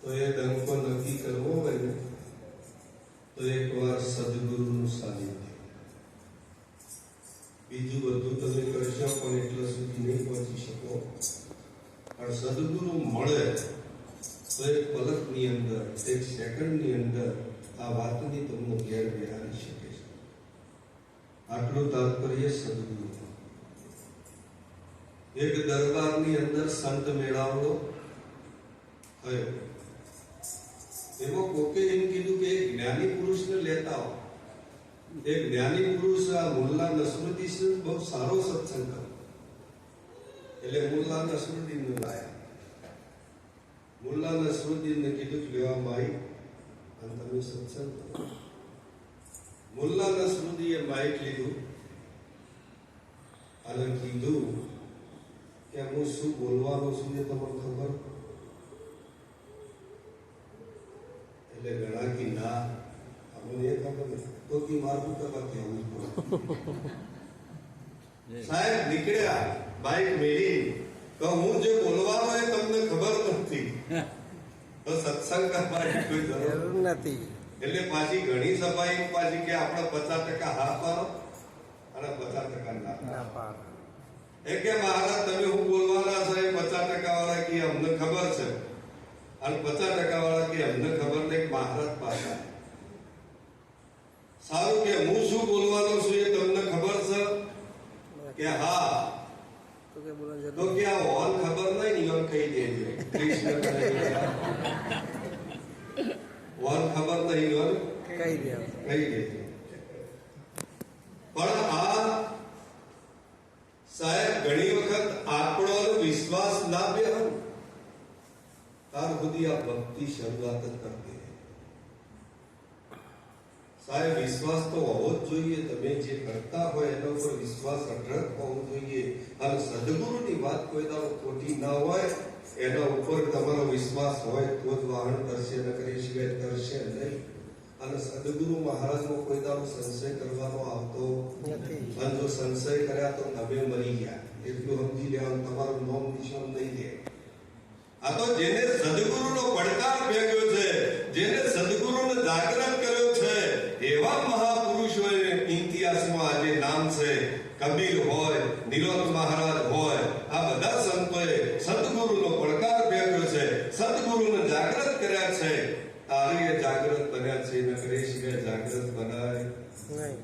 તો એ ડંકો નક્કી કરવો હોય ને તો એકવાર સદગુરુનું સાનિધ્ય, બીજું બધું તમે કરશો પણ એટલા સુધી નહીં પહોંચી શકો. પણ સદગુરુ મળે તો એક પલકની અંદર, એક સેકન્ડની અંદર આ વાતની તમને ઘેર બેહારી શકે છે. આટલું તાત્પર્ય સદગુરુ. એક દરબારની અંદર સંત મેળાવડો થયો. એમાં કોકે એમ કીધું કે એક જ્ઞાની પુરુષને લેતા આવો. એક જ્ઞાની પુરુષ આ મુલ્લા નસરુદ્દીન બહુ સારો સત્સંગ કર્યો એટલે મુલ્લા નસરુદ્દીનને લાયા. મુલ્લા નસરુદ્દીનને કીધું લેવા માઇક અને તમે સત્સંગ કરો. મુલ્લા નસરુદ્દીને માઇક લીધું અને કીધું કે હું શું બોલવાનો છું એ તમને ખબર? એટલે ઘણા કી ના અમને એ ખબર નથી. તો કી મારું કરવા કેવું સાહેબ નીકળ્યા બાઇક મેળી તો હું જે બોલવાનો એ તમને ખબર નથી તો સત્સંગ કરવાની કોઈ જરૂર નથી. એટલે પાછી ઘણી સભાઈ પાછી કે આપણે 50% હા પાડો અને 50% ના પાડો. એ કે મહારાજ તમે હું બોલવાના છે 50% વાળા કે અમને ખબર છે અને 50% વાળા કે અમને ખબર નહીં. મહારાજ પાછા સારું કે હું શું બોલવાનો છું એ તમને ખબર છે કે હા તો કે આ હોલ ખબર નહીં એમ કહી દેજો. હોલ ખબર નહીં હોલ કહી દેજો. પણ આ સાહેબ ઘણી વખત આપણો વિશ્વાસ ના બે ત્યાર સુધી આ ભક્તિ શરૂઆત જ કરતી રહે. સાહેબ વિશ્વાસ તો હોવો જ જોઈએ. તમે જે કરતા હોય એના ઉપર વિશ્વાસ અઢળક હોવો જોઈએ. અને સદગુરુની વાત કોઈ દાડો ખોટી ના હોય, એના ઉપર તમારો વિશ્વાસ હોય તો જ વાહન કરશે, ન કરી સિવાય કરશે નહીં. અને સદગુરુ મહારાજનો કોઈ દાડો સંશય કરવાનો આવતો નથી. અને જો સંશય કર્યા તો તમે મરી ગયા એટલું સમજી લેવાનું. તમારું નામ નિશાન નહીં દે. આ તો જેને સદગુરુનો પડકાર ફેંક્યો છે, જેને સદગુરુને જાગૃત કર્યો છે, એવા મહાપુરુષોએ ઇતિહાસમાં આજે નામ છે. કબીર હોય, નિરોધ મહારાજ હોય, આ બધા સંતોએ સદગુરુનો પડકાર ફેંક્યો છે, સદગુરુને જાગૃત કર્યા છે. તારી એ જાગૃત બન્યા છે, ન કરી શકાય જાગૃત બનાય નહીં.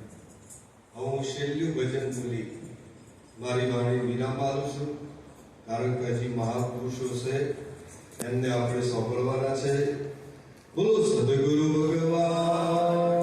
હું છેલ્લું ભજન બોલી મારી વાણી વિરામ આલું છું. કારણ કે હજી મહાપુરુષો છે, એમને આપણે સાંભળવાના છે. બોલો સદગુરુ ભગવાન.